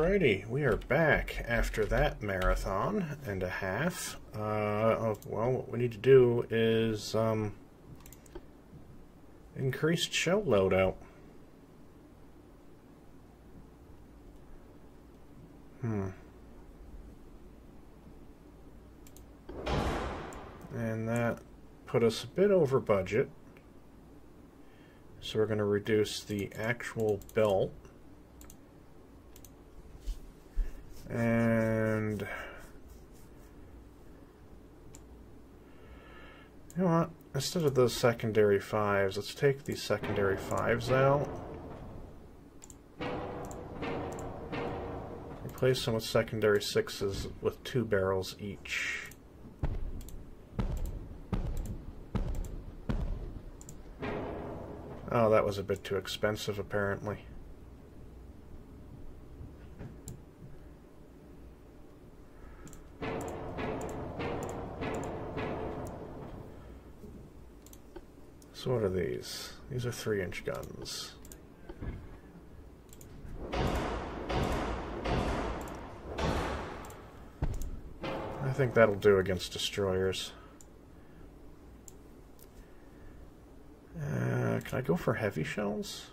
Alrighty, we are back after that marathon and a half. Well, what we need to do is increased shell loadout. And that put us a bit over budget. So we're going to reduce the actual belt. And you know what? Instead of those secondary 5s, let's take these secondary 5s out. Replace them with secondary 6s with 2 barrels each. Oh, that was a bit too expensive, apparently. So what are these? These are 3-inch guns. I think that'll do against destroyers. Can I go for heavy shells?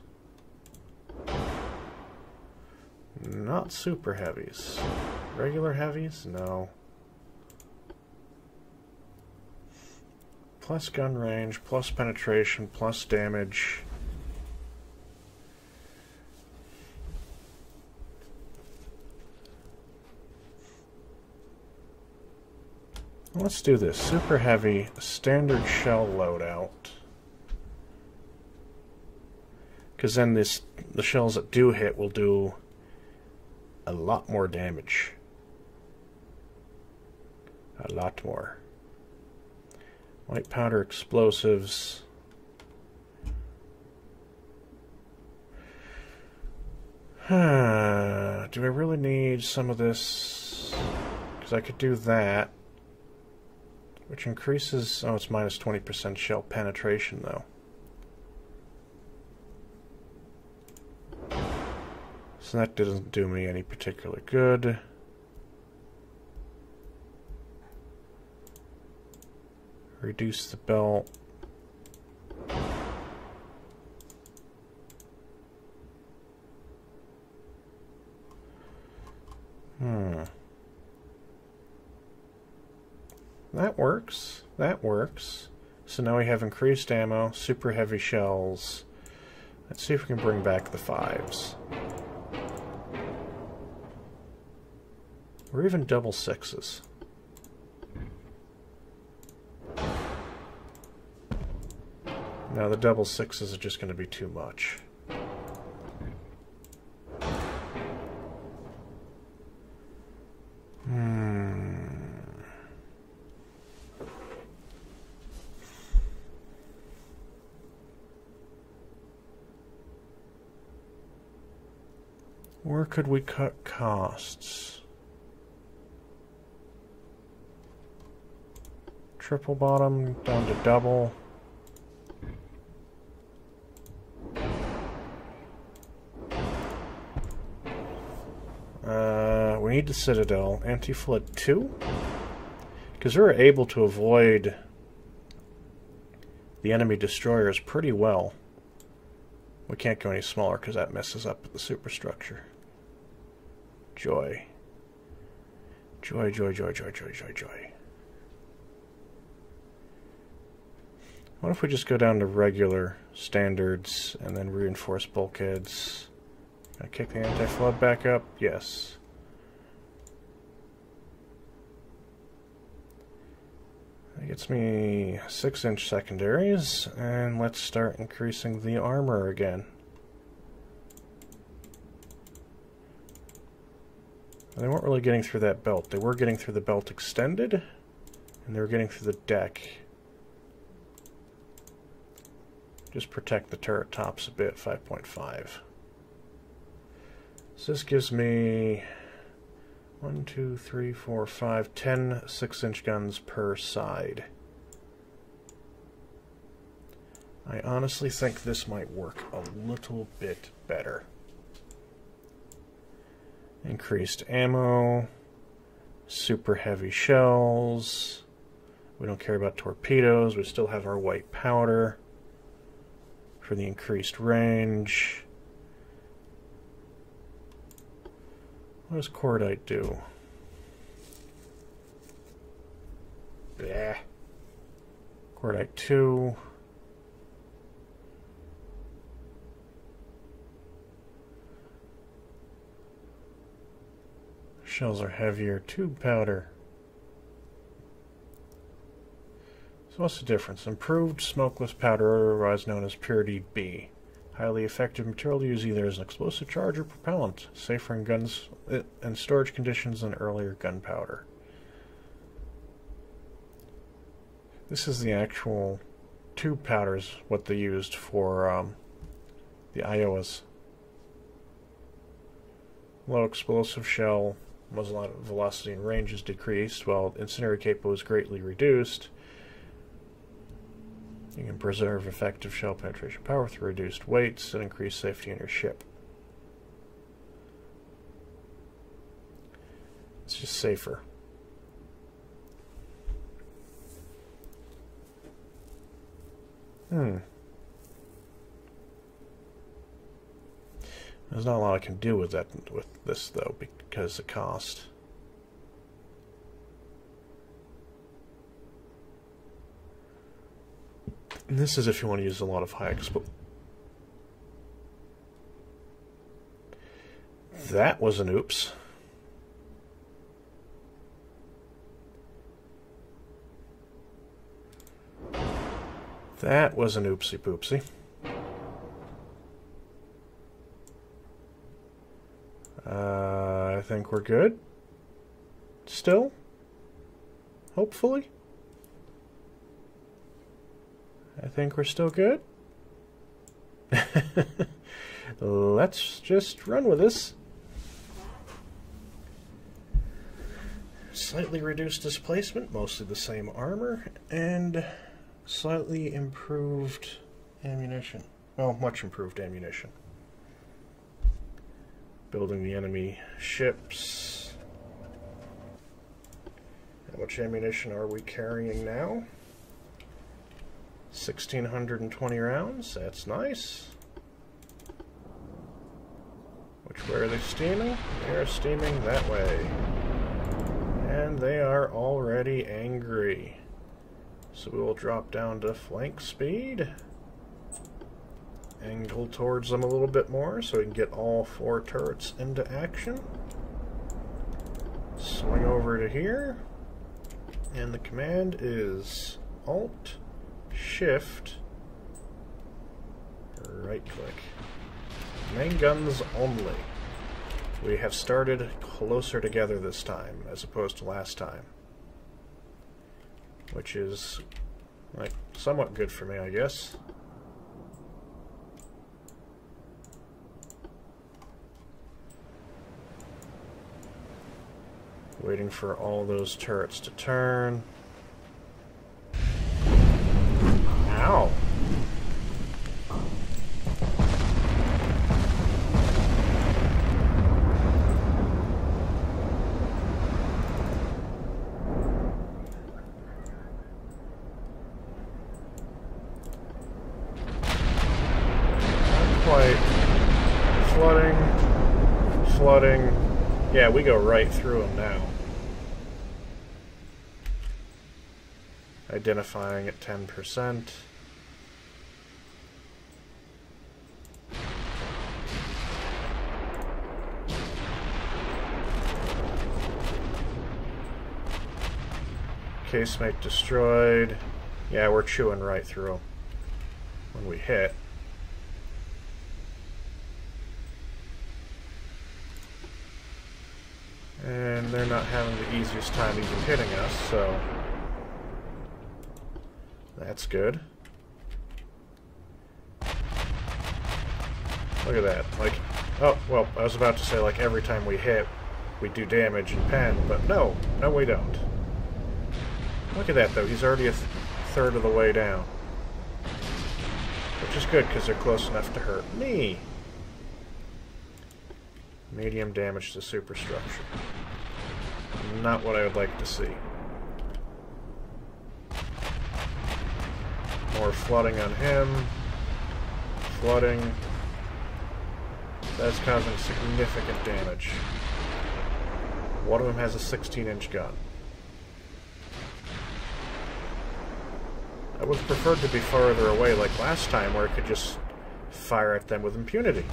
Not super heavies. Regular heavies? No. Plus gun range, plus penetration, plus damage. Let's do this. Super heavy, standard shell loadout. Because then the shells that do hit will do a lot more damage. A lot more. White powder explosives. Do I really need some of this? Because I could do that. Which increases... oh, it's minus 20% shell penetration, though. So that doesn't do me any particular good. Reduce the belt. That works. That works. So now we have increased ammo, super heavy shells. Let's see if we can bring back the 5s. Or even double 6s. No, the double 6s are just going to be too much. Where could we cut costs? Triple bottom down to double. We need the Citadel. Anti-flood 2? Because we were able to avoid the enemy destroyers pretty well. We can't go any smaller because that messes up the superstructure. Joy. Joy, joy, joy, joy, joy, joy, joy. What if we just go down to regular standards and then reinforce bulkheads? Can I kick the anti-flood back up? Yes. That gets me 6-inch secondaries, and let's start increasing the armor again. They weren't really getting through that belt. They were getting through the belt extended, and they were getting through the deck. Just protect the turret tops a bit, 5.5. So this gives me 1, 2, 3, 4, 5, 10 6-inch guns per side. I honestly think this might work a little bit better. Increased ammo, super heavy shells. We don't care about torpedoes. We still have our white powder for the increased range. What does cordite do? Yeah. Cordite 2. Shells are heavier. Tube powder. So what's the difference? Improved smokeless powder, otherwise known as Purity B. Highly effective material to use either as an explosive charge or propellant. Safer in guns and storage conditions than earlier gunpowder. This is the actual tube powders, what they used for the Iowas. Low explosive shell, muzzle velocity and range is decreased, while incendiary capability is greatly reduced. You can preserve effective shell penetration power through reduced weights and increased safety in your ship. It's just safer. There's not a lot I can do with this though, because of the cost. And this is if you want to use a lot of high explosive. That was an oops. That was an oopsie poopsie. I think we're good. Still? Hopefully? I think we're still good. Let's just run with this. Slightly reduced displacement, mostly the same armor, and slightly improved ammunition. Well, much improved ammunition. Building the enemy ships. How much ammunition are we carrying now? 1,620 rounds. That's nice. Which way are they steaming? They are steaming that way. And they are already angry. So we will drop down to flank speed. Angle towards them a little bit more so we can get all 4 turrets into action. Swing over to here. And the command is Alt, Shift, right click. Main guns only. We have started closer together this time as opposed to last time. Which is like somewhat good for me, I guess. Waiting for all those turrets to turn. Ow! Not quite. Flooding. Yeah, we go right through them now. Identifying at 10%. Casemate destroyed. Yeah, we're chewing right through when we hit. And they're not having the easiest time even hitting us, so that's good. Look at that. Like, oh, well, I was about to say, like, every time we hit, we do damage and pen, but no, we don't. Look at that, though. He's already a third of the way down. Which is good, because they're close enough to hurt me. Medium damage to superstructure. Not what I would like to see. More flooding on him. Flooding. That's causing significant damage. One of them has a 16-inch gun. I would have preferred to be farther away like last time, where I could just fire at them with impunity.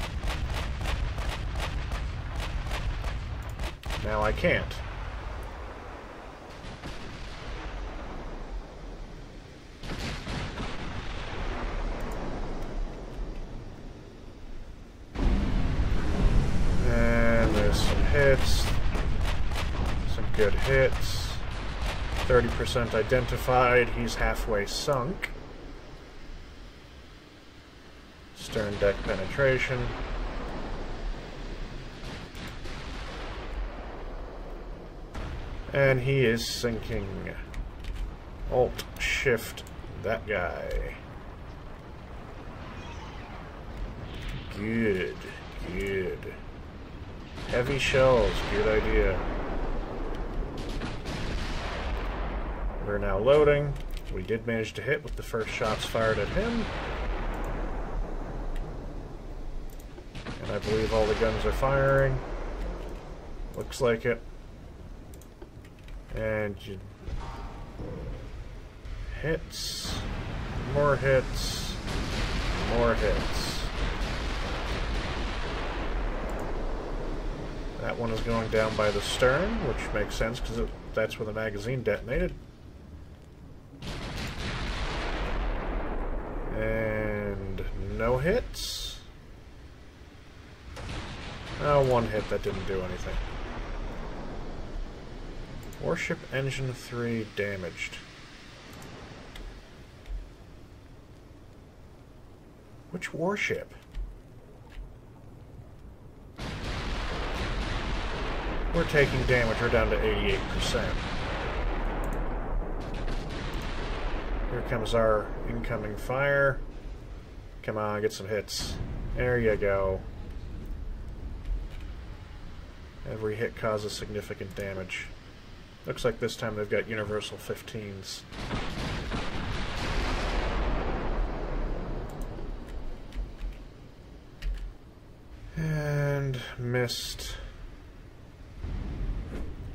Now I can't. And there's some hits. Some good hits. 30% identified. He's halfway sunk. Stern deck penetration. And he is sinking. Alt, shift, that guy. Good, good. Heavy shells, good idea. We're now loading. We did manage to hit with the first shots fired at him. And I believe all the guns are firing. Looks like it. And you... hits. More hits. More hits. That one is going down by the stern, which makes sense because that's where the magazine detonated. And no hits. Oh, one hit that didn't do anything. Warship Engine 3 damaged. Which warship? We're taking damage. We're down to 88%. Here comes our incoming fire. Come on, get some hits. There you go. Every hit causes significant damage. Looks like this time they've got universal 15s. And missed.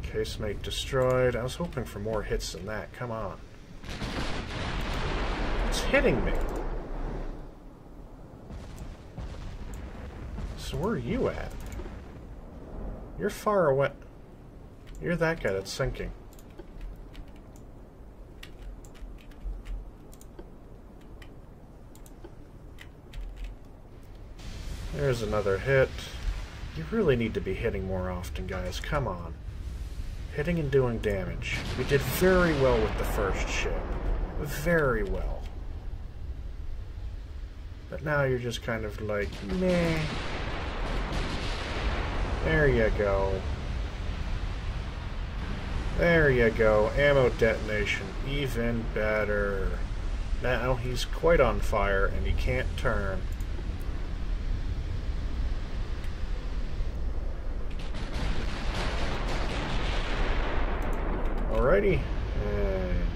Casemate destroyed. I was hoping for more hits than that. Come on. It's hitting me. So where are you at? You're far away. You're that guy that's sinking. There's another hit. You really need to be hitting more often, guys. Come on. Hitting and doing damage. We did very well with the first ship. Very well. But now you're just kind of like, meh. There you go. There you go. Ammo detonation. Even better. Now he's quite on fire and he can't turn. Alrighty. And...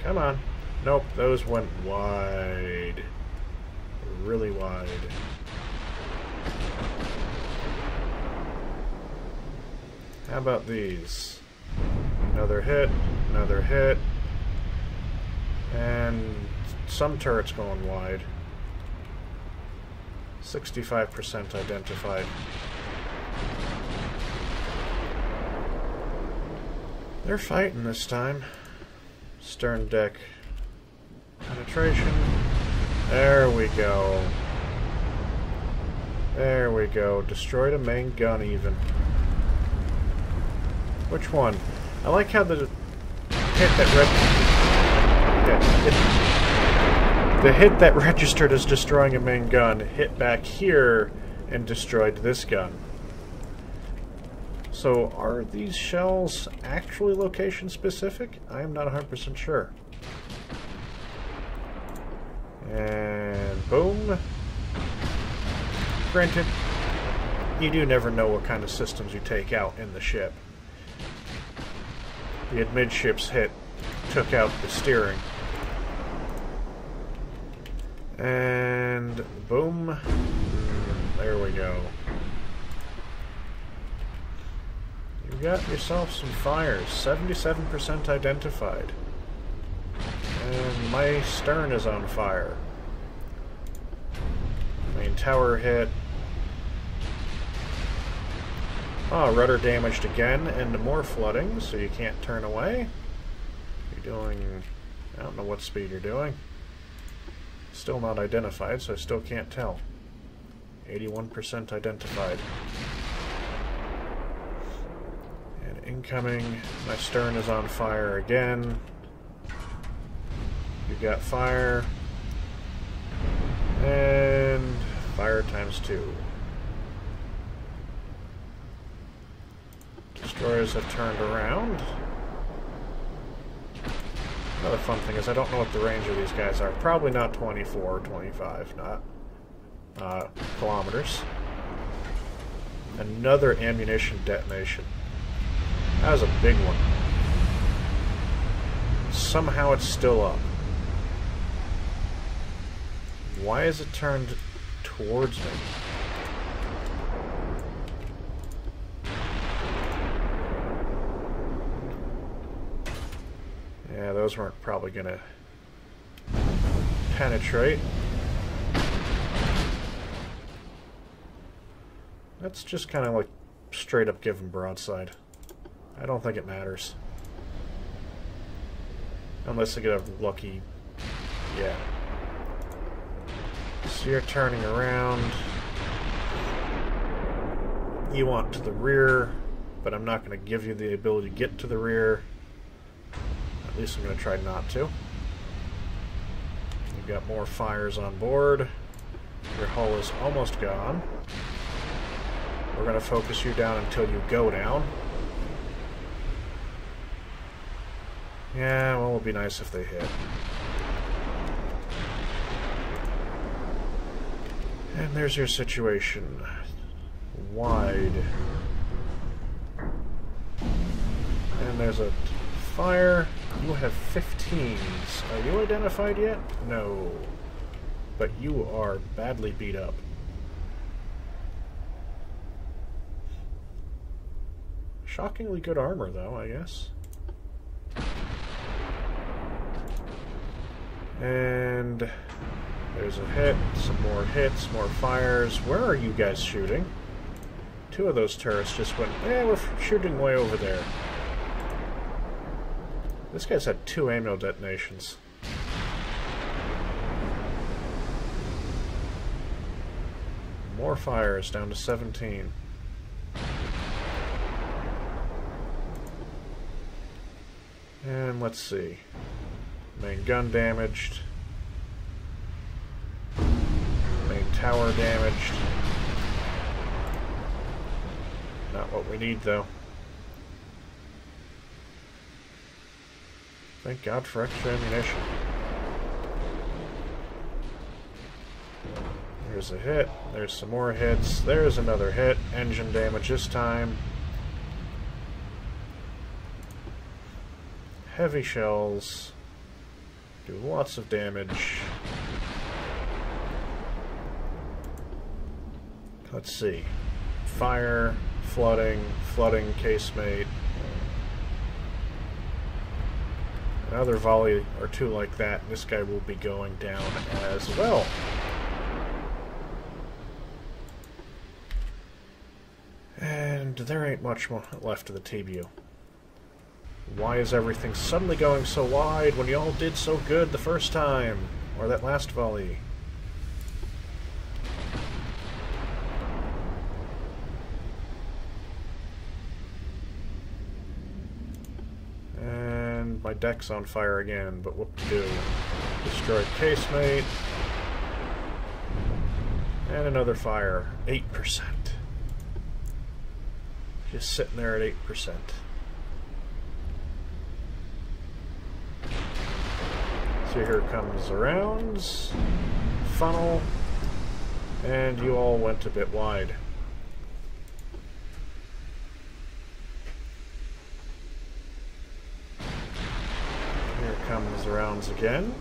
come on. Nope, those went wide. Really wide. How about these? Another hit, and some turrets going wide. 65% identified. They're fighting this time. Stern deck penetration. There we go. There we go. Destroyed a main gun even. Which one? I like how the hit that registered as destroying a main gun hit back here and destroyed this gun. So are these shells actually location specific? I am not 100% sure. And boom. Granted, you do never know what kind of systems you take out in the ship. The amidships hit took out the steering. And boom. There we go. You got yourself some fires. 77% identified. And my stern is on fire. Main tower hit. Oh, rudder damaged again, and more flooding, so you can't turn away. You're doing... I don't know what speed you're doing. Still not identified, so I still can't tell. 81% identified. And incoming, my stern is on fire again. You've got fire. And fire times 2. Destroyers have turned around. Another fun thing is I don't know what the range of these guys are. Probably not 24 or 25, not kilometers. Another ammunition detonation. That was a big one. Somehow it's still up. Why is it turned towards me? Yeah, those weren't probably gonna penetrate. Let's just kind of like straight up give them broadside. I don't think it matters. Unless they get a lucky... yeah. So you're turning around. You want to the rear, but I'm not going to give you the ability to get to the rear. At least I'm going to try not to. You've got more fires on board. Your hull is almost gone. We're going to focus you down until you go down. Yeah, well, it would be nice if they hit. And there's your situation. Wide. And there's a fire. You have 15s. Are you identified yet? No. But you are badly beat up. Shockingly good armor, though, I guess. And there's a hit, some more hits, more fires. Where are you guys shooting? 2 of those turrets just went, we're shooting way over there. This guy's had 2 ammo detonations. More fires, down to 17. And let's see. Main gun damaged. Main tower damaged. Not what we need, though. Thank God for extra ammunition. There's a hit. There's some more hits. There's another hit. Engine damage this time. Heavy shells. Do lots of damage. Let's see. Fire, flooding, casemate. Another volley or 2 like that, and this guy will be going down as well. And there ain't much more left of the TBU. Why is everything suddenly going so wide when you all did so good the first time? Or that last volley? And my deck's on fire again, but what to do? Destroyed casemate. And another fire. 8%. Just sitting there at 8%. So here comes the rounds, funnel, and you all went a bit wide. rounds again.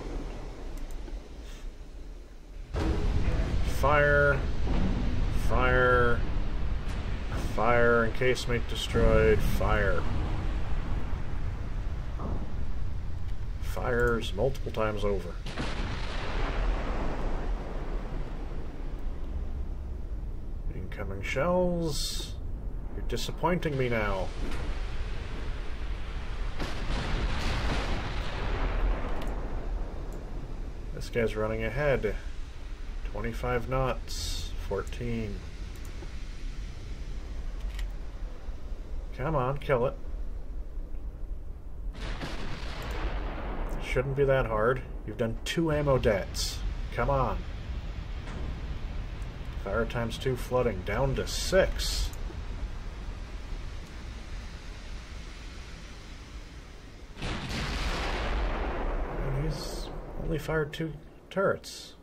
Fire. Fire. Fire. Encasemate destroyed. Fire. Fires multiple times over. Incoming shells. You're disappointing me now. This guy's running ahead. 25 knots. 14. Come on, kill it. Shouldn't be that hard. You've done 2 ammo deaths. Come on. Fire times 2 flooding. Down to 6. And he's only fired 2 turrets.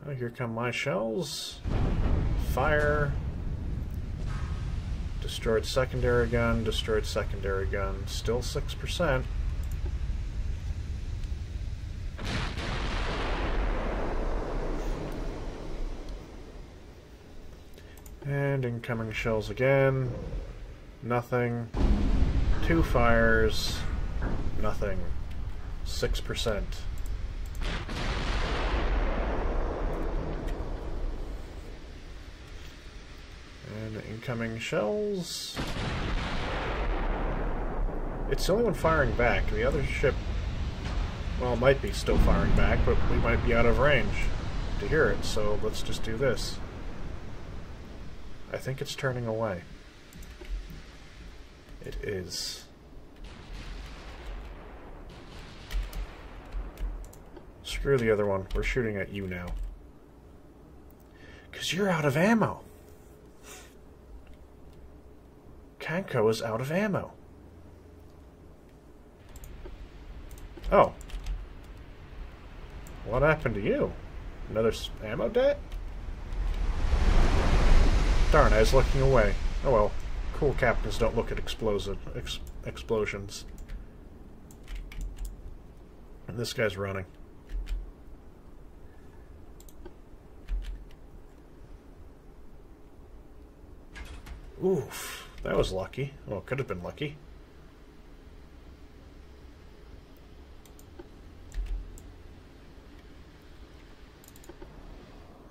Oh, here come my shells. Fire. Destroyed secondary gun. Destroyed secondary gun. Still 6%. And incoming shells again. Nothing. 2 fires. Nothing. 6%. And incoming shells. It's the only one firing back. The other ship, well, might be still firing back, but we might be out of range to hear it, so let's just do this. I think it's turning away. It is. Screw the other one. We're shooting at you now. 'Cause you're out of ammo. Kanko is out of ammo. Oh. What happened to you? Another ammo debt? Darn, I was looking away. Oh well. Cool captains don't look at explosions. And this guy's running. Oof. That was lucky. Well, it could have been lucky.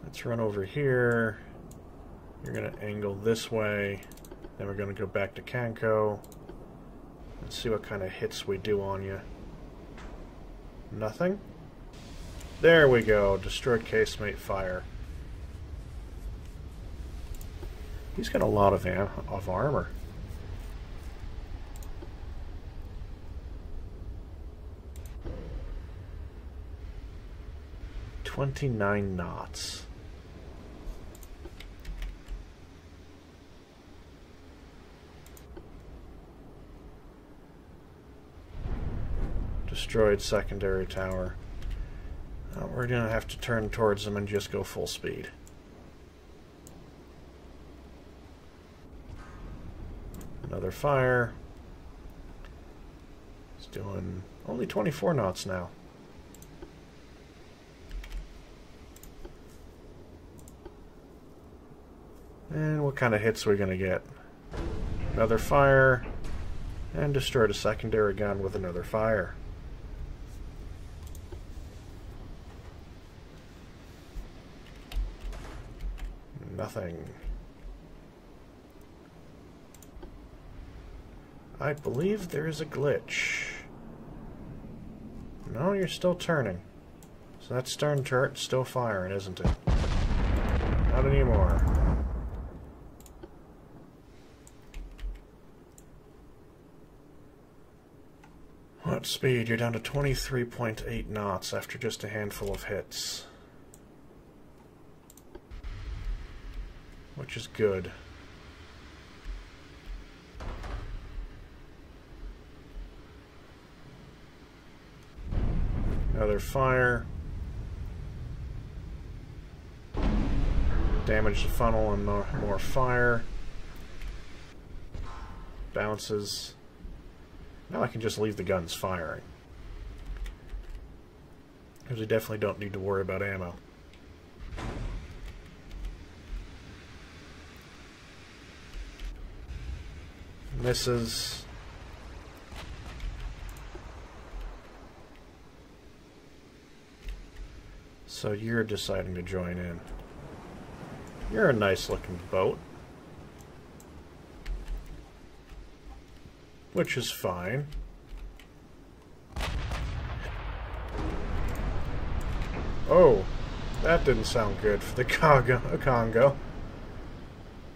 Let's run over here. You're going to angle this way. Then we're going to go back to Kanko. Let's see what kind of hits we do on you. Nothing? There we go. Destroyed casemate fire. He's got a lot of armor. "29 knots. Destroyed secondary tower. We're gonna have to turn towards them and just go full speed. Another fire. It's doing only 24 knots now. And what kind of hits are we gonna get? Another fire. And destroyed a secondary gun with another fire. Nothing. I believe there is a glitch. No, you're still turning. So that stern turret's still firing, isn't it? Not anymore. What speed? You're down to 23.8 knots after just a handful of hits. Which is good. Another fire. Damage the funnel and more fire. Bounces. Now I can just leave the guns firing. Because we definitely don't need to worry about ammo. Misses. So you're deciding to join in. You're a nice looking boat. Which is fine. Oh, that didn't sound good for the Congo.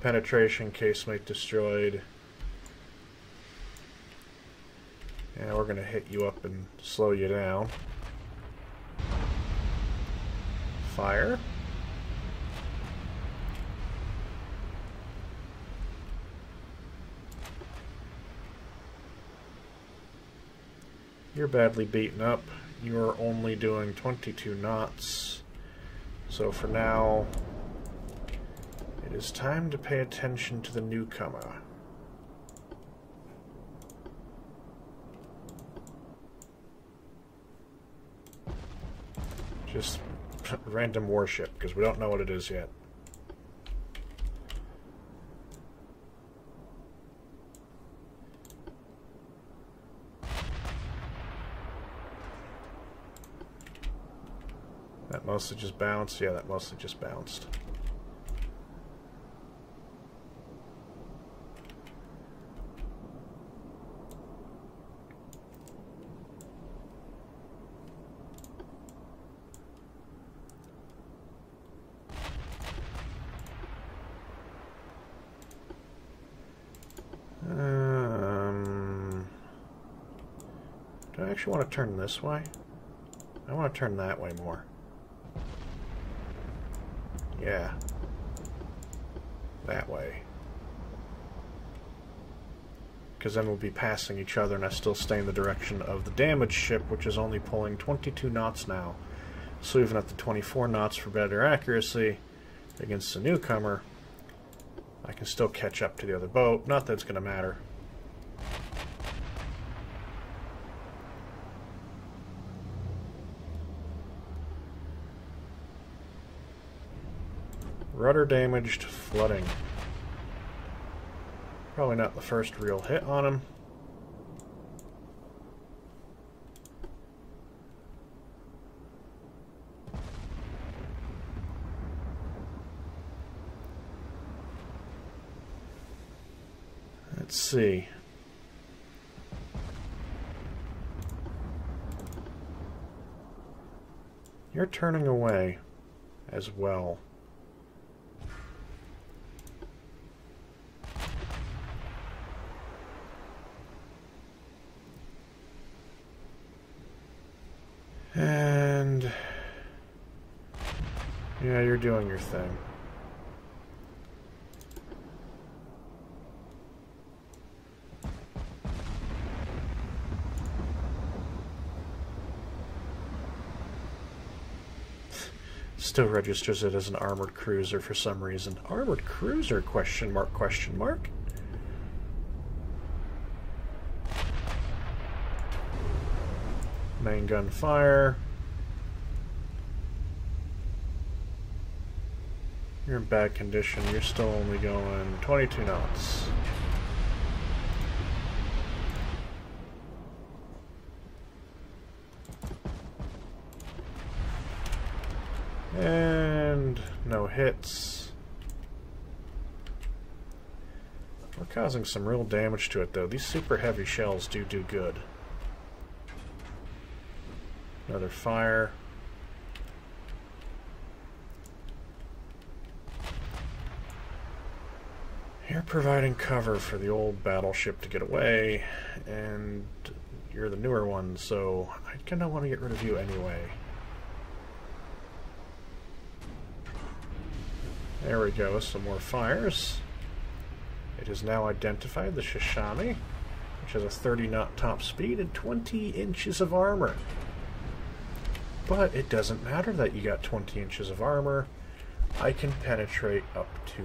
Penetration, casemate destroyed. Yeah, we're gonna hit you up and slow you down. Fire. You're badly beaten up. You're only doing 22 knots. So for now, it is time to pay attention to the newcomer. Just random warship, because we don't know what it is yet. That mostly just bounced? Yeah, that mostly just bounced. Do I actually want to turn this way? I want to turn that way more. Yeah. That way. Because then we'll be passing each other and I still stay in the direction of the damaged ship, which is only pulling 22 knots now. So even at the 24 knots for better accuracy against the newcomer, I can still catch up to the other boat. Not that it's going to matter. Rudder damaged, flooding. Probably not the first real hit on him. Let's see. You're turning away as well. And yeah, you're doing your thing. Still registers it as an armored cruiser for some reason. Armored cruiser? Question mark, question mark. Main gun fire. You're in bad condition. You're still only going 22 knots. And no hits. We're causing some real damage to it, though. These super heavy shells do good. Another fire. You're providing cover for the old battleship to get away, and you're the newer one, so I kind of want to get rid of you anyway. There we go, some more fires. It has now identified the Shoshone, which has a 30-knot top speed and 20 inches of armor. But it doesn't matter that you got 20 inches of armor. I can penetrate up to...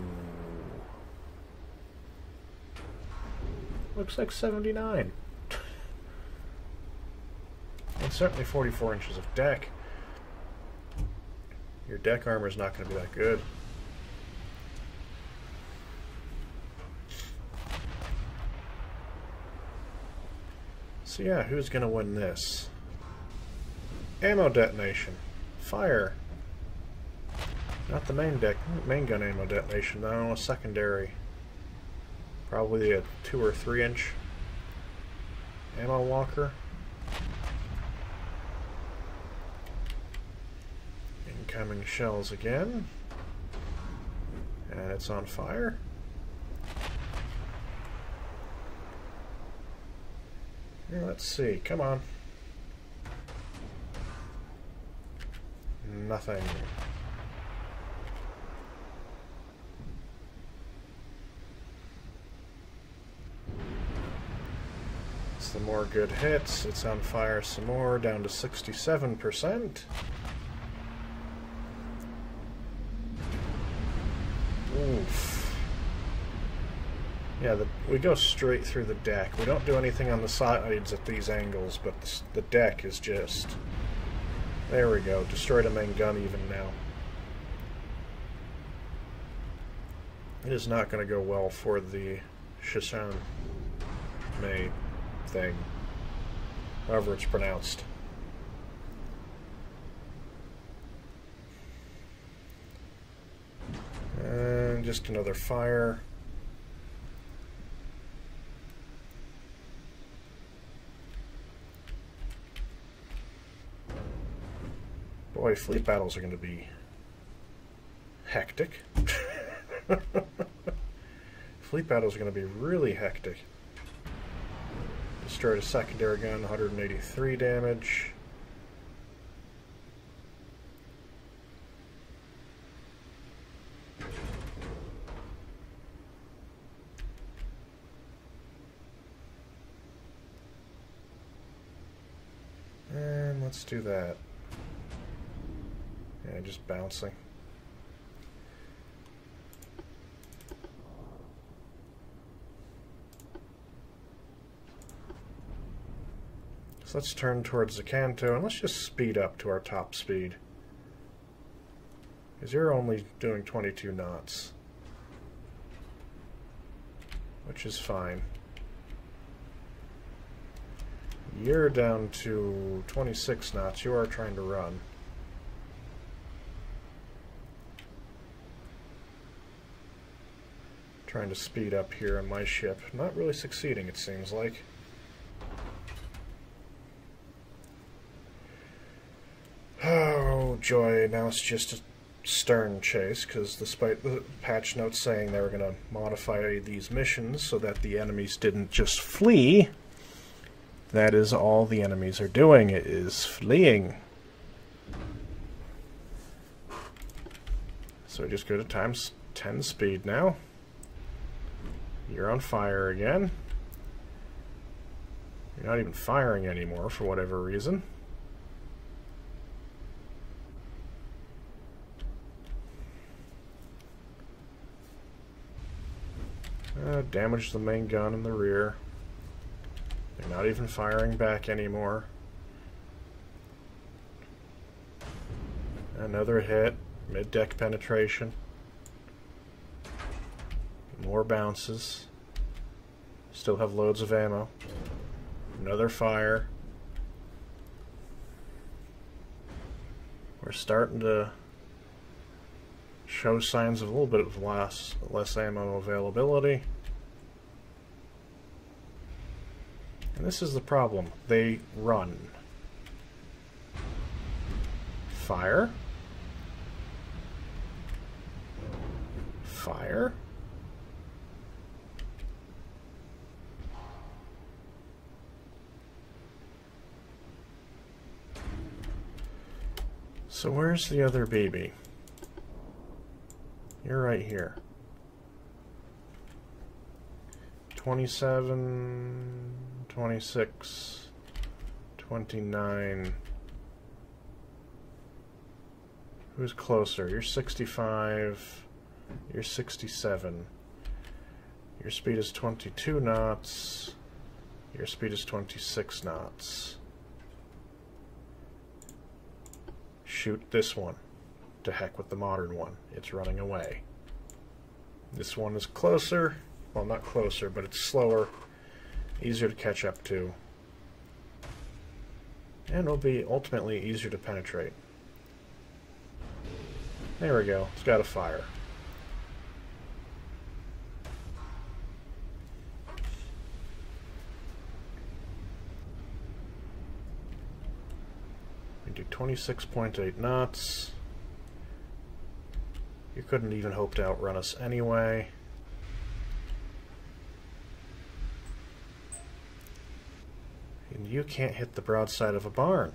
looks like 79. And certainly 44 inches of deck. Your deck armor is not going to be that good. So yeah, who's going to win this? Ammo detonation. Fire. Not the main gun ammo detonation, no, a secondary. Probably a 2 or 3 inch ammo walker. Incoming shells again. And it's on fire. Here, let's see, come on. Nothing. Some more good hits. It's on fire some more, down to 67%. Oof. Yeah, we go straight through the deck. We don't do anything on the sides at these angles, but the deck is just... There we go. Destroyed a main gun even now. It is not going to go well for the Shishan Mei thing, however it's pronounced. And just another fire. Boy, fleet battles are going to be hectic. Fleet battles are going to be really hectic. Destroyed a secondary gun, 183 damage. And let's do that. Yeah, just bouncing. So let's turn towards the Kanto and let's just speed up to our top speed. Because you're only doing 22 knots. Which is fine. You're down to 26 knots. You are trying to run. Trying to speed up here on my ship. Not really succeeding, it seems like. Oh, joy. Now it's just a stern chase, because despite the patch notes saying they were going to modify these missions so that the enemies didn't just flee, that is all the enemies are doing, is fleeing. So just go to times 10 speed now. You're on fire again. You're not even firing anymore for whatever reason. Damage the main gun in the rear. They're not even firing back anymore. Another hit. Mid-deck penetration. More bounces. Still have loads of ammo. Another fire. We're starting to show signs of a little bit of less ammo availability. And this is the problem. They run. Fire. Fire. So where's the other BB? You're right here. 27, 26, 29. Who's closer? You're 65. You're 67. Your speed is 22 knots. Your speed is 26 knots. shoot this one. To heck with the modern one. It's running away. This one is closer. Well, not closer, but it's slower. Easier to catch up to. And will be ultimately easier to penetrate. There we go. It's got a fire. We do 26.8 knots. You couldn't even hope to outrun us anyway. And you can't hit the broadside of a barn.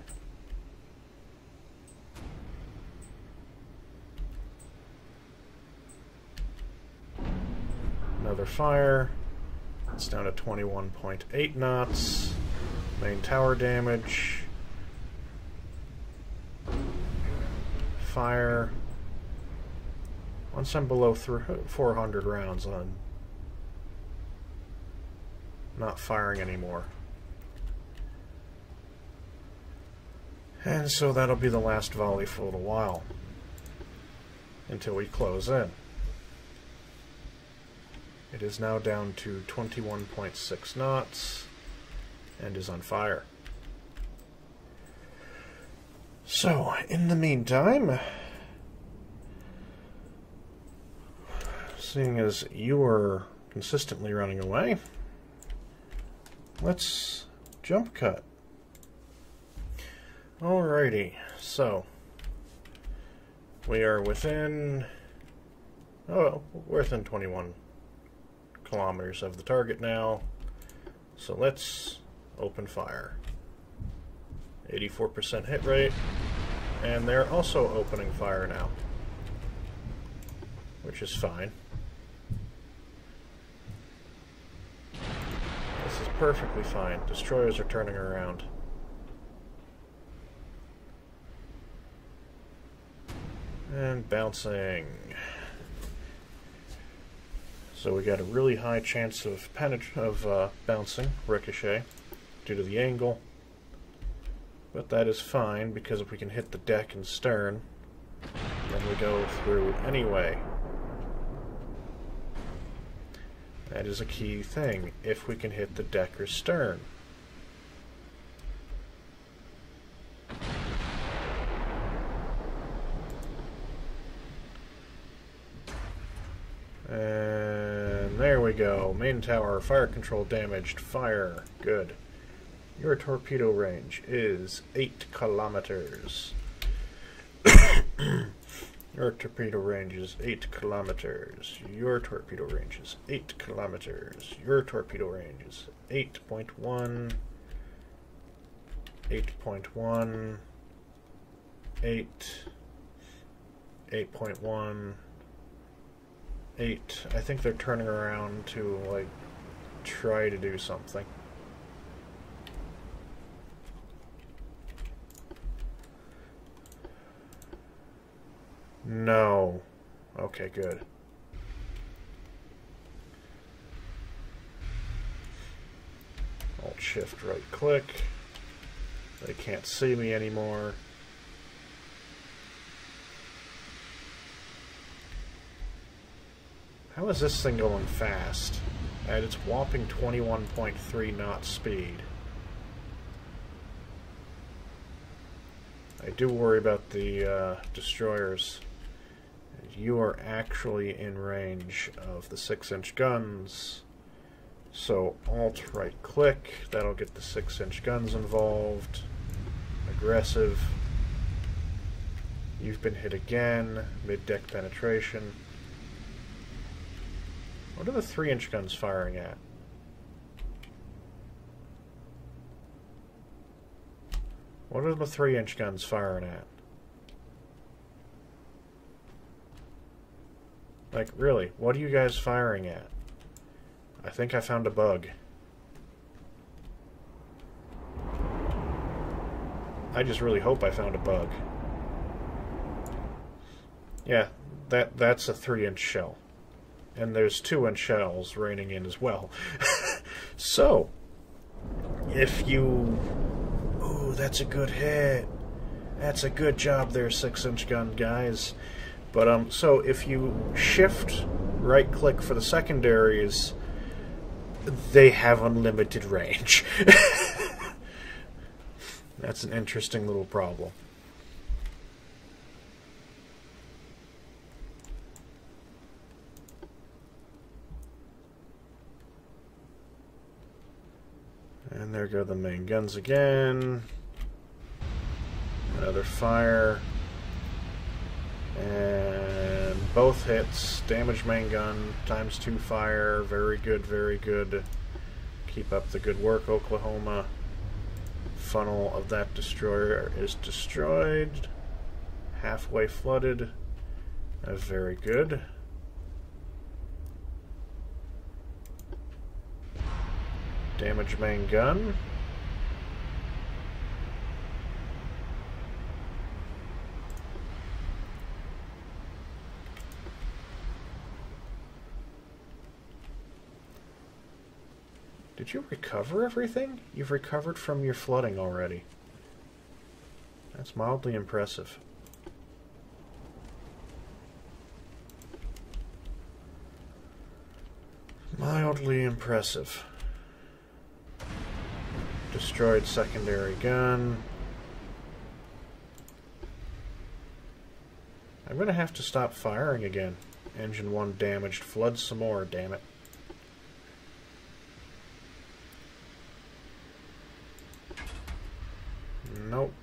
Another fire. It's down to 21.8 knots. Main tower damage. Fire. Once I'm below 400 rounds, I'm not firing anymore. And so that'll be the last volley for a little while. Until we close in. It is now down to 21.6 knots and is on fire. So, in the meantime, seeing as you are consistently running away, let's jump cut. Alrighty, so we are within, we're within 21 kilometers of the target now, so let's open fire. 84% hit rate, and they're also opening fire now, which is fine. This is perfectly fine. Destroyers are turning around. And bouncing. So we got a really high chance of bouncing, ricochet, due to the angle. But that is fine, because if we can hit the deck and stern, then we go through anyway. That is a key thing, if we can hit the deck or stern. And there we go. Main tower, fire control damaged. Fire. Good. Your torpedo range is 8 kilometers. Your torpedo range is 8 kilometers. Your torpedo range is 8 kilometers. Your torpedo range is 8.1. 8.1. 8. 8.1. 8. I think they're turning around to, like, try to do something. No. Okay, good. Alt-Shift right-click. They can't see me anymore. How is this thing going fast? At its whopping 21.3 knot speed. I do worry about the destroyers. You are actually in range of the 6-inch guns. So Alt right click, that'll get the 6-inch guns involved. Aggressive. You've been hit again. Mid-deck penetration. What are the 3-inch guns firing at? What are the 3-inch guns firing at? Like, really, what are you guys firing at? I think I found a bug. I just really hope I found a bug. Yeah, that's a 3-inch shell. And there's 2-inch shells raining in as well. So, if you... Ooh, that's a good hit. That's a good job there, 6-inch gun guys. But so if you shift right-click for the secondaries, they have unlimited range. That's an interesting little problem. And there go the main guns again. Another fire. And both hits. Damage main gun, ×2 fire. Very good, very good. Keep up the good work, Oklahoma. Funnel of that destroyer is destroyed. Halfway flooded. Very good. Damage main gun. Did you recover everything? You've recovered from your flooding already. That's mildly impressive. Mildly impressive. Destroyed secondary gun. I'm gonna have to stop firing again. Engine 1 damaged. Flood some more, damn it. Nope.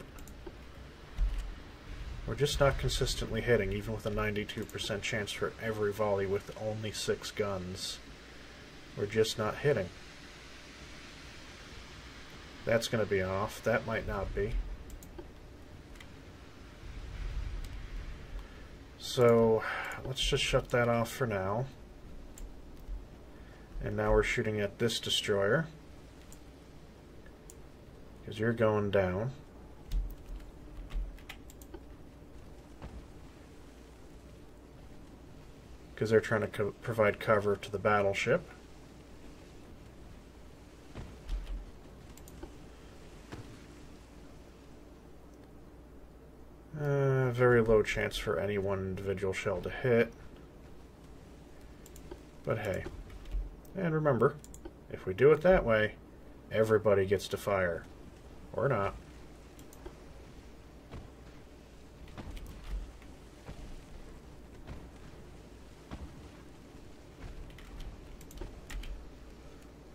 We're just not consistently hitting, even with a 92% chance for every volley with only 6 guns. We're just not hitting. That's going to be off. That might not be. So, let's just shut that off for now. And now we're shooting at this destroyer. Because you're going down. Because they're trying to provide cover to the battleship. Very low chance for any one individual shell to hit. But hey. And remember, if we do it that way, everybody gets to fire. Or not.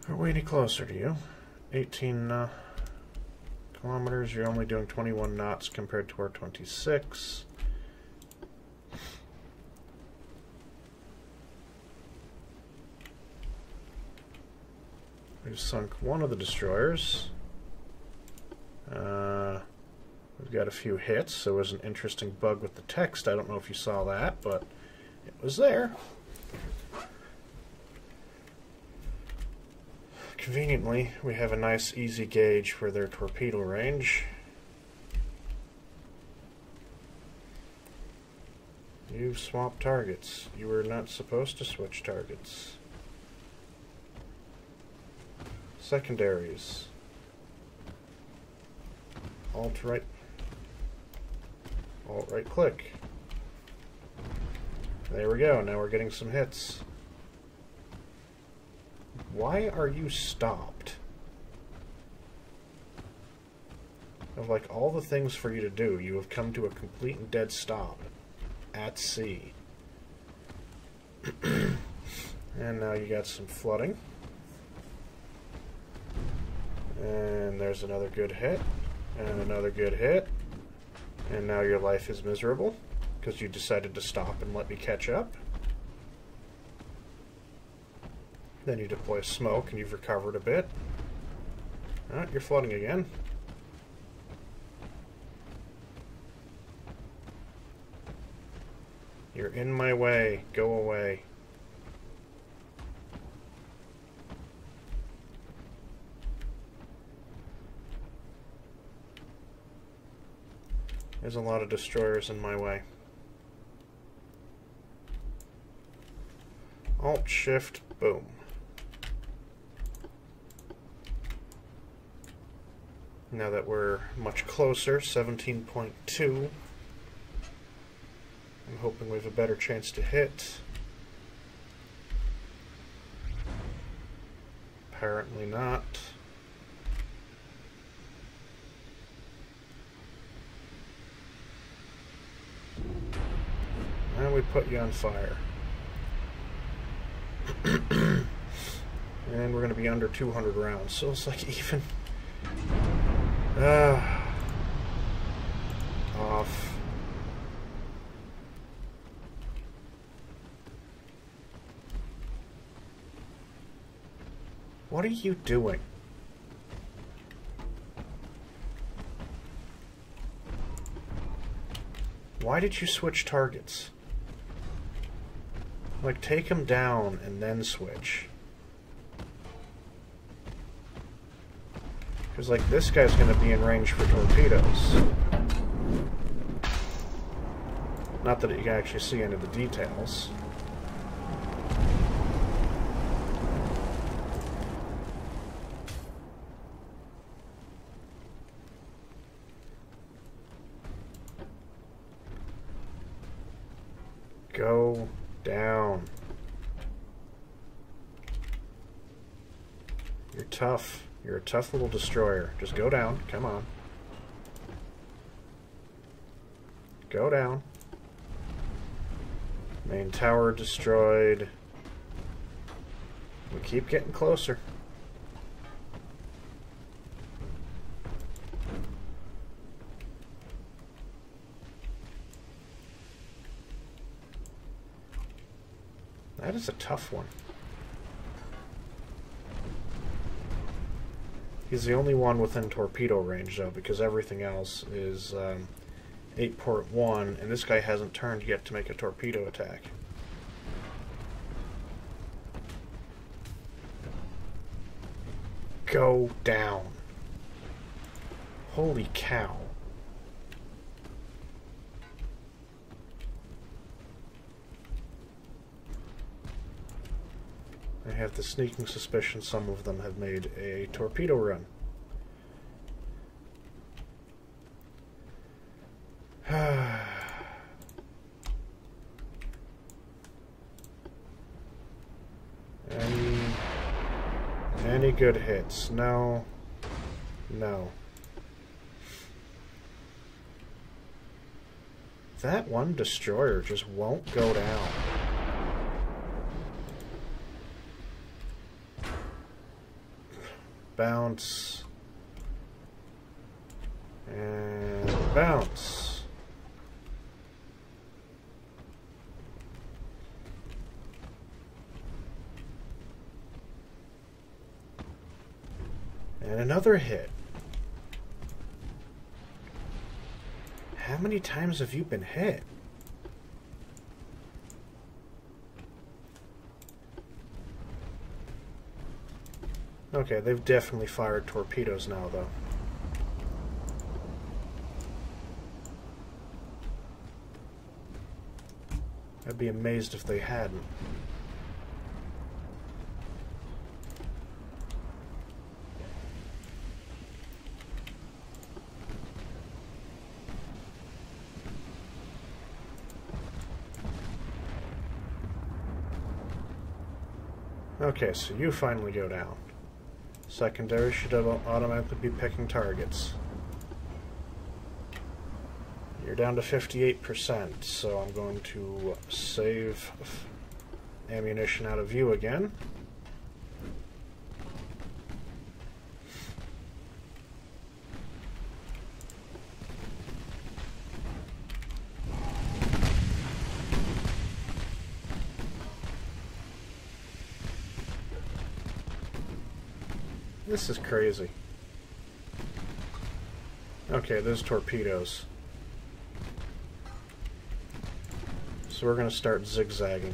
Are we any closer to you? 18 kilometers. You're only doing 21 knots compared to our 26. We've sunk one of the destroyers. We've got a few hits. There was an interesting bug with the text. I don't know if you saw that, but it was there. Conveniently, we have a nice easy gauge for their torpedo range. You've swapped targets. You were not supposed to switch targets. Secondaries. Alt right click. There we go. Now we're getting some hits. Why are you stopped? Of like all the things for you to do, you have come to a complete and dead stop at sea. And now you got some flooding. And there's another good hit. And another good hit. And now your life is miserable because you decided to stop and let me catch up. Then you deploy smoke and you've recovered a bit. You're flooding again. You're in my way. Go away. There's a lot of destroyers in my way. Alt, Shift, boom. Now that we're much closer, 17.2, I'm hoping we have a better chance to hit. Apparently not. And we put you on fire. And we're going to be under 200 rounds, so it's like even. Off. What are you doing? Why did you switch targets? Like, take him down and then switch. Because, like, this guy's going to be in range for torpedoes. Not that you can actually see any of the details. Go down. You're tough. You're a tough little destroyer. Just go down. Come on. Go down. Main tower destroyed. We keep getting closer. That is a tough one. He's the only one within torpedo range, though, because everything else is 8.1, and this guy hasn't turned yet to make a torpedo attack. Go down. Holy cow. I have the sneaking suspicion some of them have made a torpedo run. Any good hits? No. No. That one destroyer just won't go down. Bounce. And bounce. And another hit. How many times have you been hit? Okay, they've definitely fired torpedoes now, though. I'd be amazed if they hadn't. Okay, so you finally go down. Secondary should automatically be picking targets. You're down to 58%, so I'm going to save ammunition out of you again. This is crazy. Okay, there's torpedoes. So we're going to start zigzagging.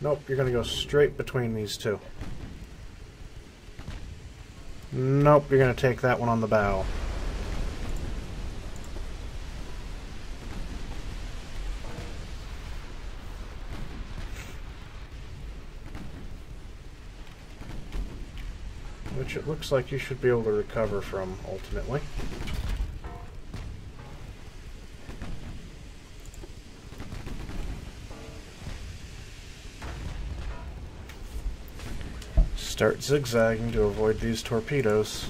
Nope, you're going to go straight between these two. Nope, you're going to take that one on the bow. which it looks like you should be able to recover from, ultimately. Start zigzagging to avoid these torpedoes.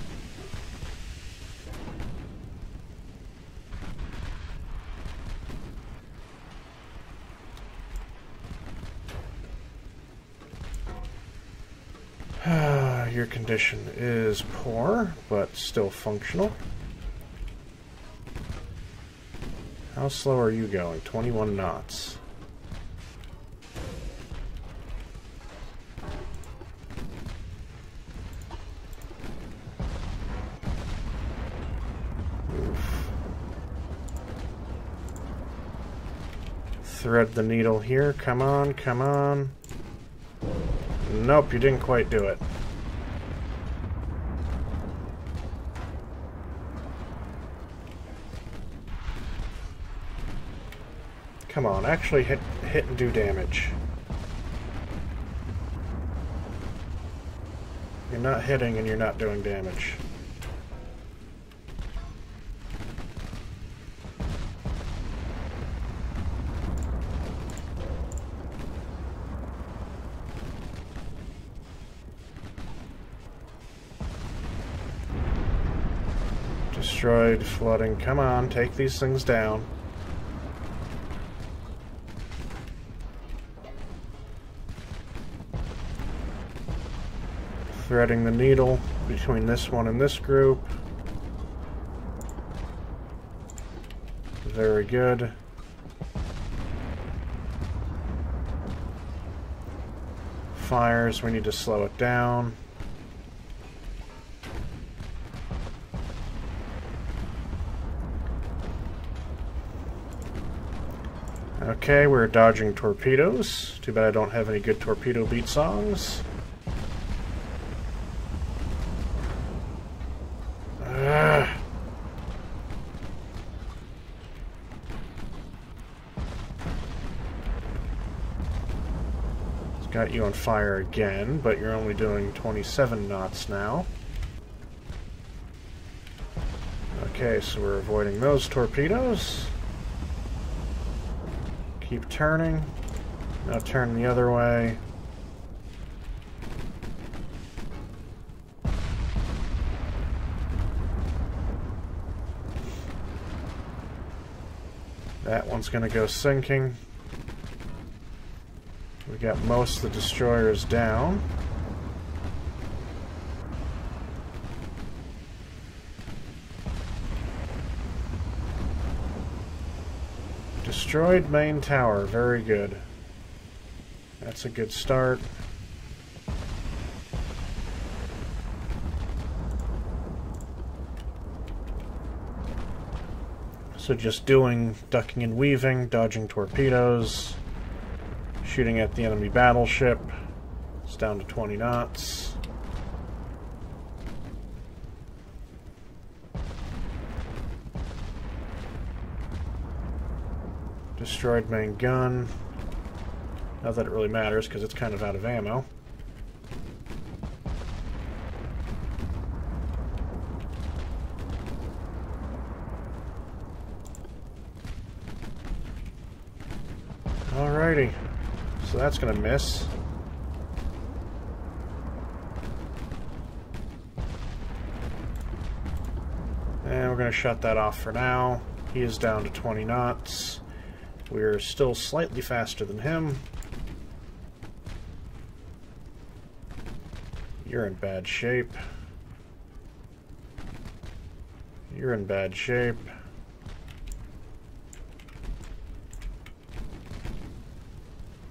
Your condition is poor, but still functional. How slow are you going? 21 knots. Oof. Thread the needle here. Come on, come on. Nope, you didn't quite do it. Come on, actually hit and do damage. You're not hitting and you're not doing damage. Destroyed, flooding. Come on, take these things down. Threading the needle between this one and this group. Very good. Fires, we need to slow it down. Okay, we're dodging torpedoes. Too bad I don't have any good torpedo beat songs. Got you on fire again, but you're only doing 27 knots now. Okay, so we're avoiding those torpedoes. Keep turning. Now turn the other way. That one's going to go sinking. We got most of the destroyers down. Destroyed main tower, very good. That's a good start. So just doing ducking and weaving, dodging torpedoes, shooting at the enemy battleship. It's down to 20 knots. Destroyed main gun. Not that it really matters because it's kind of out of ammo. Alrighty. So that's going to miss. And we're going to shut that off for now. He is down to 20 knots. We're still slightly faster than him. You're in bad shape. You're in bad shape.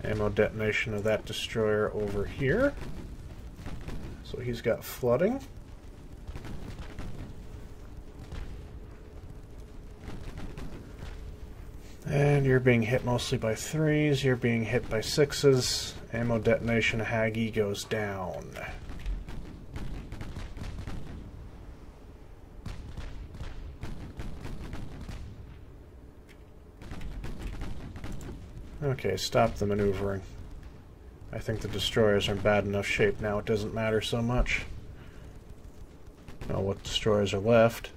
Ammo detonation of that destroyer over here. So he's got flooding. And you're being hit mostly by 3s. You're being hit by 6s. Ammo detonation Haggy goes down. Okay, stop the maneuvering. I think the destroyers are in bad enough shape now, it doesn't matter so much. know what destroyers are left.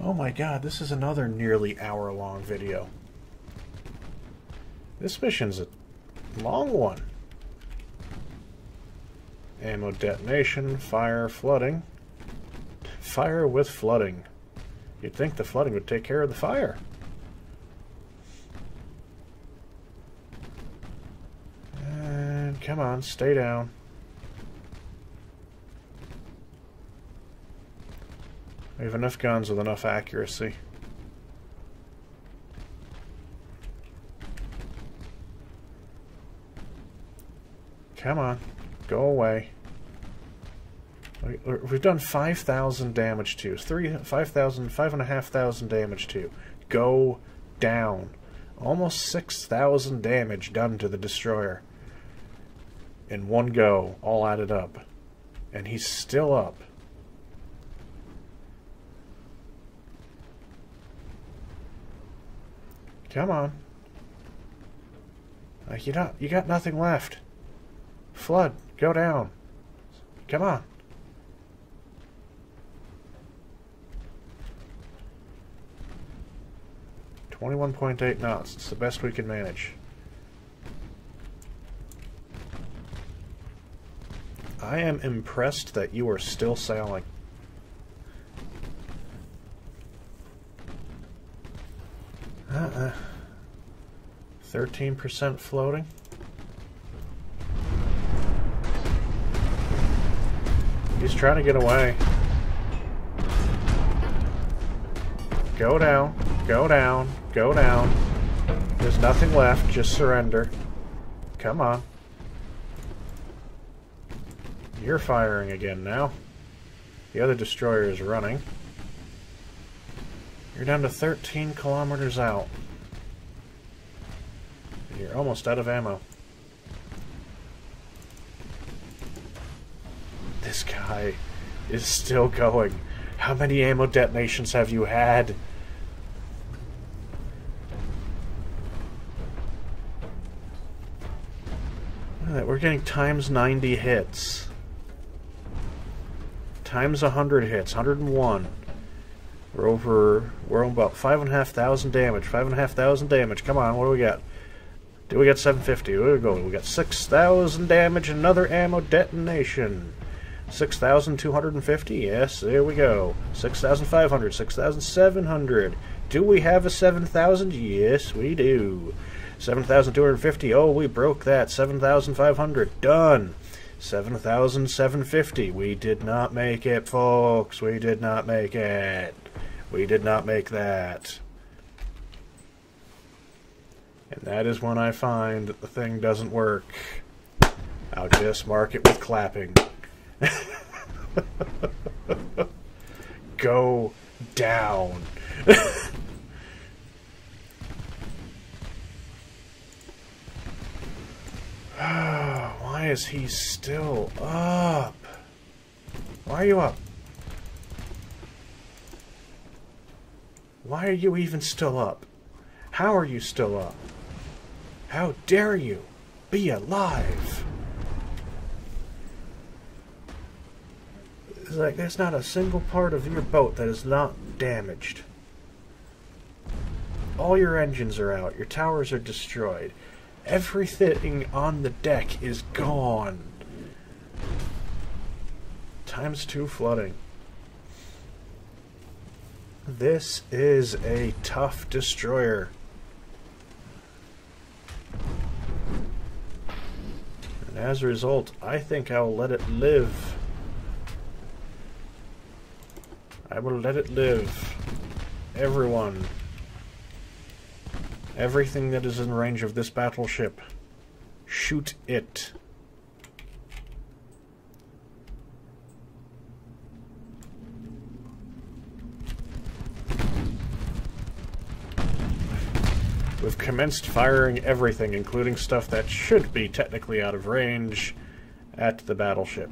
Oh my god, this is another nearly hour-long video. This mission's a long one. Ammo detonation, fire, flooding. Fire with flooding. You'd think the flooding would take care of the fire. And come on, stay down. We have enough guns with enough accuracy. Come on, go away. We've done 5,000 damage to. 5,500 damage to. Go down. Almost 6,000 damage done to the destroyer. In one go, all added up. And he's still up. Come on. You got nothing left. Flood, go down. Come on. 21.8 knots. It's the best we can manage. I am impressed that you are still sailing. Uh-uh. 13% floating. He's trying to get away. Go down, go down, go down. There's nothing left, just surrender. Come on. You're firing again now. The other destroyer is running. You're down to 13 kilometers out. You're almost out of ammo. This guy is still going. How many ammo detonations have you had? Look at that, we're getting times 90 hits. Times 100 hits, 101. We're about 5,500 damage. 5,500 damage. Come on, what do we got? Do we got 750? Where we go? We got 6,000 damage, another ammo detonation. 6,250? Yes, there we go. 6,500, 6,700. Do we have a 7,000? Yes, we do. 7,250. Oh, we broke that. 7,500. Done. 7,750. We did not make it, folks. We did not make it. We did not make that. And that is when I find that the thing doesn't work. I'll just mark it with clapping. Go down. Why is he still up? Why are you up? Why are you even still up? How are you still up? How dare you be alive? It's like there's not a single part of your boat that is not damaged. All your engines are out. Your towers are destroyed. Everything on the deck is gone. ×2 flooding. This is a tough destroyer. And as a result, I think I'll let it live. I will let it live. Everyone. Everything that is in range of this battleship. Shoot it. We've commenced firing everything, including stuff that should be technically out of range, at the battleship.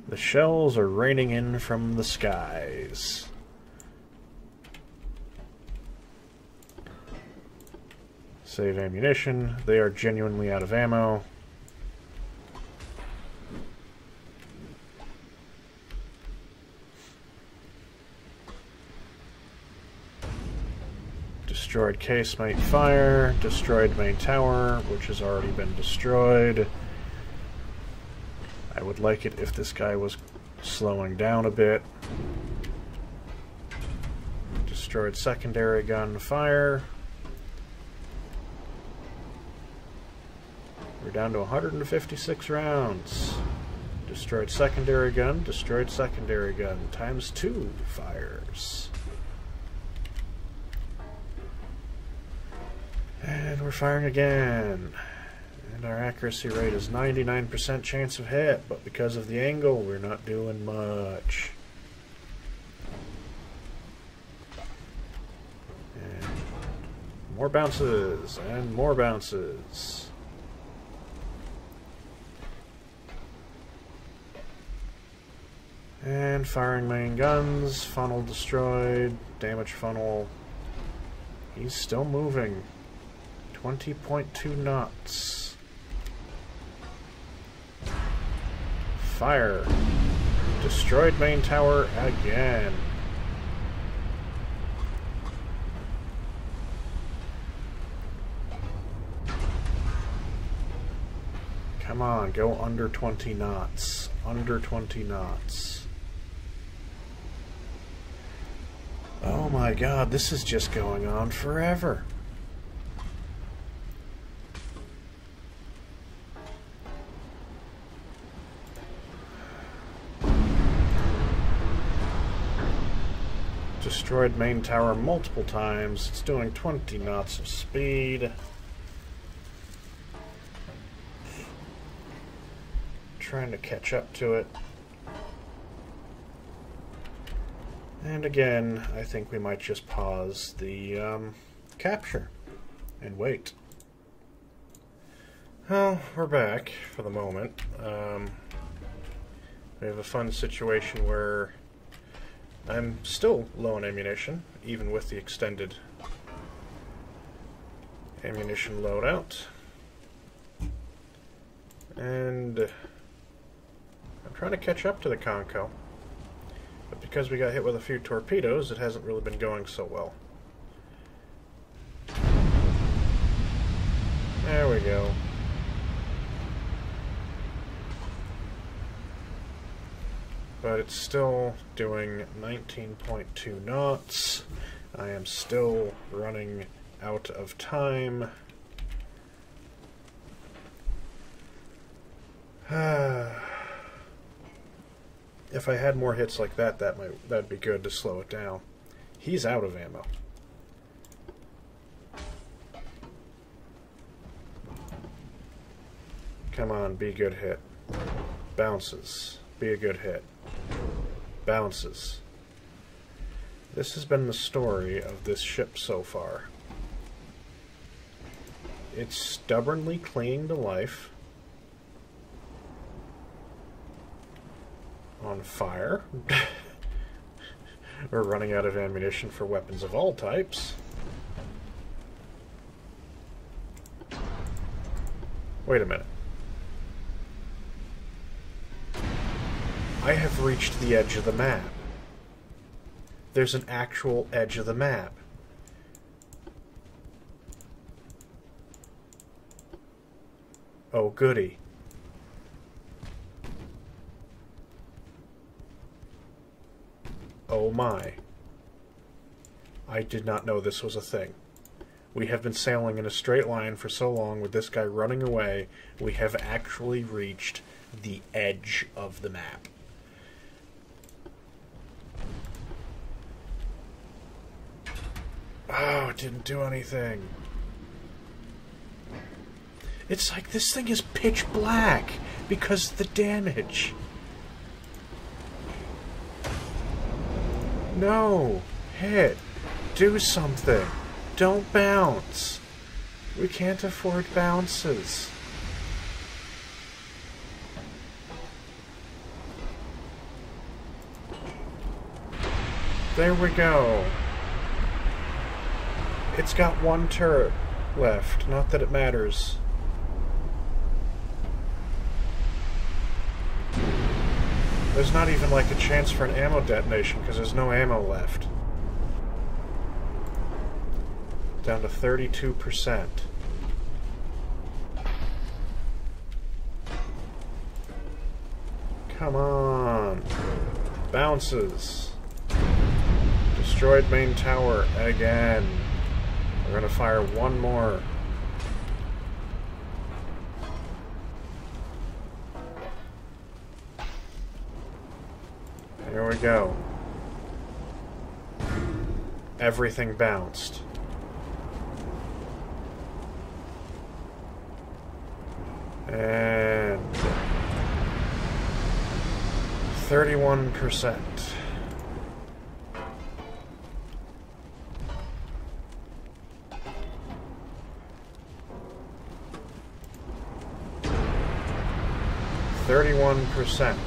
The shells are raining in from the skies. Save ammunition. They are genuinely out of ammo. Destroyed casemate fire, destroyed main tower, which has already been destroyed. I would like it if this guy was slowing down a bit. Destroyed secondary gun fire. We're down to 156 rounds. Destroyed secondary gun, times 2 fires. And we're firing again. And our accuracy rate is 99% chance of hit, but because of the angle, we're not doing much. And more bounces, and more bounces. And firing main guns, funnel destroyed, damage funnel. He's still moving. 20.2 knots. Fire. Destroyed main tower again. Come on, go under 20 knots. Under 20 knots. Oh my god, this is just going on forever. Destroyed main tower multiple times. It's doing 20 knots of speed. Trying to catch up to it. And again, I think we might just pause the capture and wait. Well, we're back for the moment. We have a fun situation where I'm still low on ammunition, even with the extended ammunition loadout. And I'm trying to catch up to the Conco. But because we got hit with a few torpedoes, it hasn't really been going so well. There we go. But it's still doing 19.2 knots. I am still running out of time. If I had more hits like that, that'd be good to slow it down. He's out of ammo. Come on, be a good hit. Bounces. Be a good hit. Bounces. This has been the story of this ship so far. It's stubbornly clinging to life. On fire. We're running out of ammunition for weapons of all types. Wait a minute. I have reached the edge of the map. There's an actual edge of the map. Oh, goody. Oh my. I did not know this was a thing. We have been sailing in a straight line for so long with this guy running away, we have actually reached the edge of the map. Oh, it didn't do anything. It's like this thing is pitch black because of the damage. No! Hit! Do something! Don't bounce! We can't afford bounces. There we go. It's got one turret left. Not that it matters. There's not even like a chance for an ammo detonation because there's no ammo left. Down to 32%. Come on. Bounces. Destroyed main tower again. We're gonna fire one more. Here we go. Everything bounced. And 31%.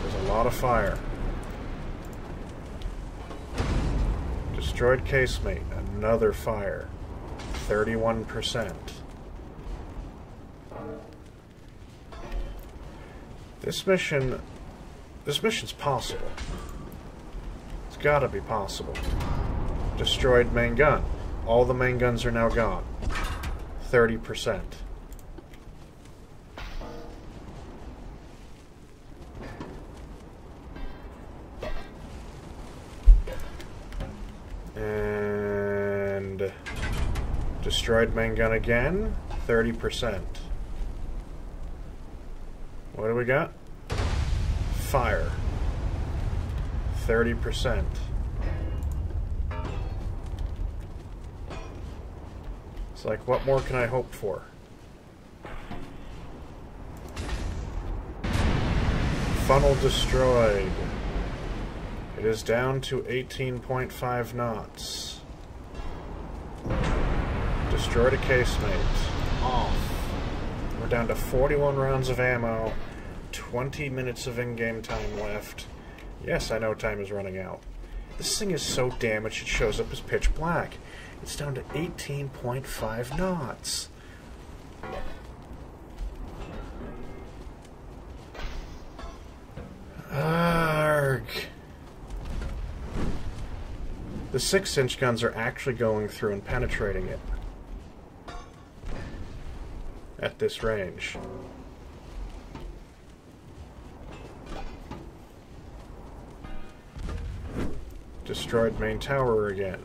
There's a lot of fire. Destroyed casemate, another fire. 31%. This mission's possible. It's gotta be possible. Destroyed main gun. All the main guns are now gone. 30%. And destroyed main gun again. 30%. What do we got? Fire. 30%. It's like, what more can I hope for? Funnel destroyed. It is down to 18.5 knots. Destroyed a casemate. Off. We're down to 41 rounds of ammo. 20 minutes of in-game time left. Yes, I know time is running out. This thing is so damaged it shows up as pitch black. It's down to 18.5 knots. Arg. The 6-inch guns are actually going through and penetrating it. At this range. Destroyed main tower again.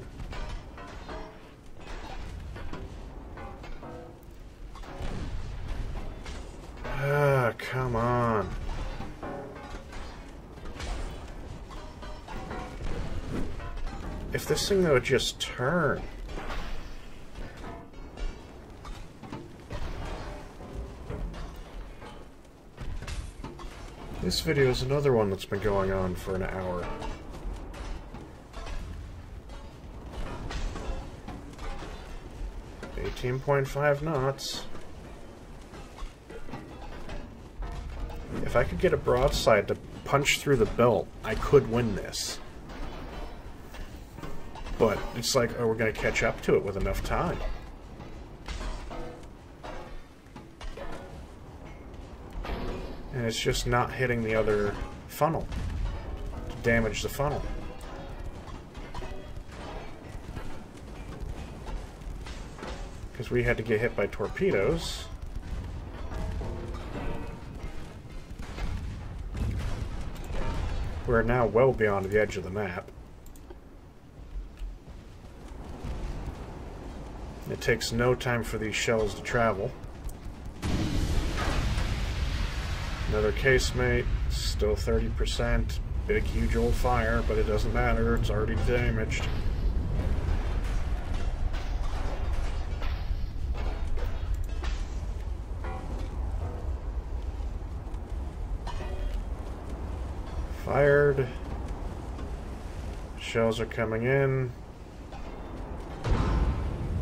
Ah, come on. If this thing would just turn. This video is another one that's been going on for an hour. .5 knots. If I could get a broadside to punch through the belt, I could win this. But it's like, oh, we're going to catch up to it with enough time. And it's just not hitting the other funnel to damage the funnel. Because we had to get hit by torpedoes. We're now well beyond the edge of the map. It takes no time for these shells to travel. Another casemate, still 30%. Big, huge old fire, but it doesn't matter, it's already damaged. Fired. Shells are coming in.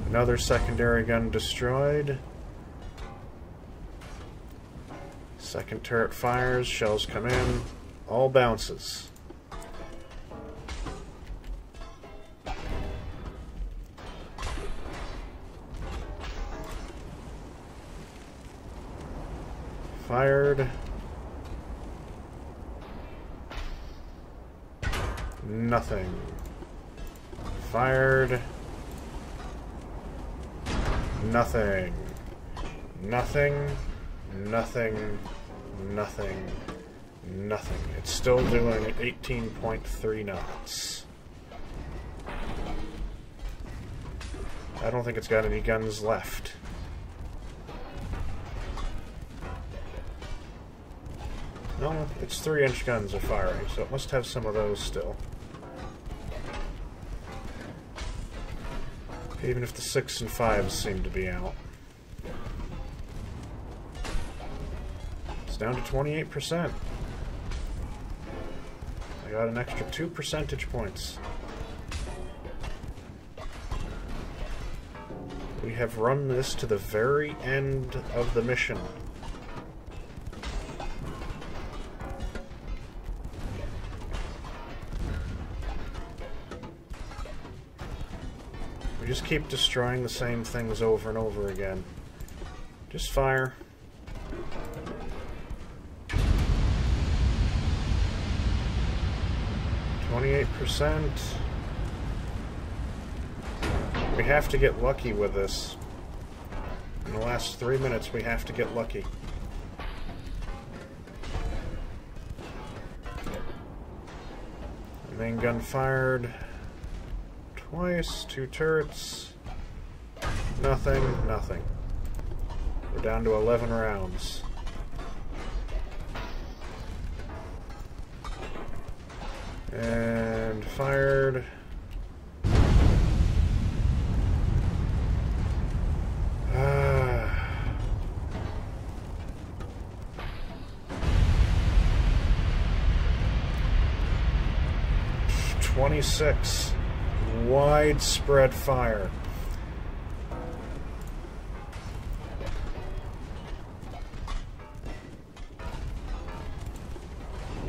Another secondary gun destroyed. Second turret fires, shells come in. All bounces. Fired. Nothing. Fired. Nothing. Nothing. Nothing. Nothing. Nothing. It's still doing 18.3 knots. I don't think it's got any guns left. No, its 3-inch guns are firing, so it must have some of those still. Even if the 6 and 5s seem to be out. It's down to 28%. I got an extra 2 percentage points. We have run this to the very end of the mission. We just keep destroying the same things over and over again. Just fire. %. We have to get lucky with this. In the last 3 minutes, we have to get lucky. The main gun fired. Twice, 2 turrets. Nothing, nothing. We're down to 11 rounds. And fired. Ah. 26. Widespread fire.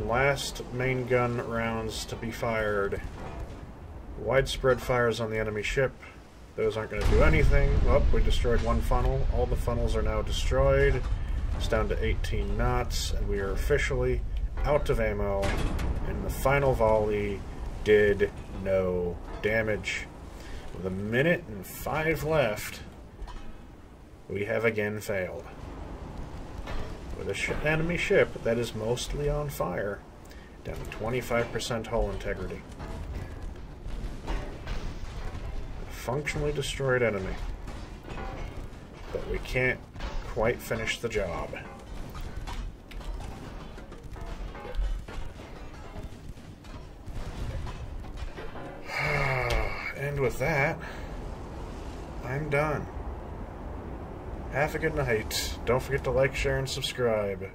Last main gun rounds to be fired. Widespread fires on the enemy ship. Those aren't going to do anything. Oh, we destroyed one funnel. All the funnels are now destroyed. It's down to 18 knots, and we are officially out of ammo. And the final volley did no damage. With 1 minute and 5 left, we have again failed. With an enemy ship that is mostly on fire, down to 25% hull integrity. A functionally destroyed enemy. But we can't quite finish the job. And with that, I'm done. Have a good night. Don't forget to like, share, and subscribe.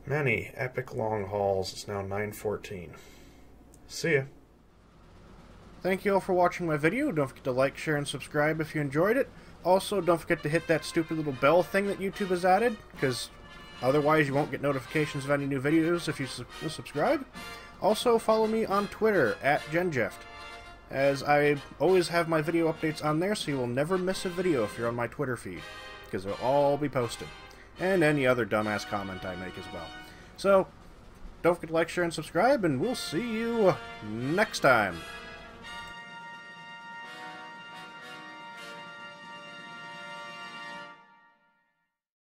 Many epic long hauls. It's now 9:14. See ya. Thank you all for watching my video. Don't forget to like, share, and subscribe if you enjoyed it. Also, don't forget to hit that stupid little bell thing that YouTube has added, because otherwise you won't get notifications of any new videos if you subscribe. Also, follow me on Twitter, @GenJeft, as I always have my video updates on there, so you will never miss a video if you're on my Twitter feed, because it'll all be posted. And any other dumbass comment I make as well. So, don't forget to like, share, and subscribe, and we'll see you next time.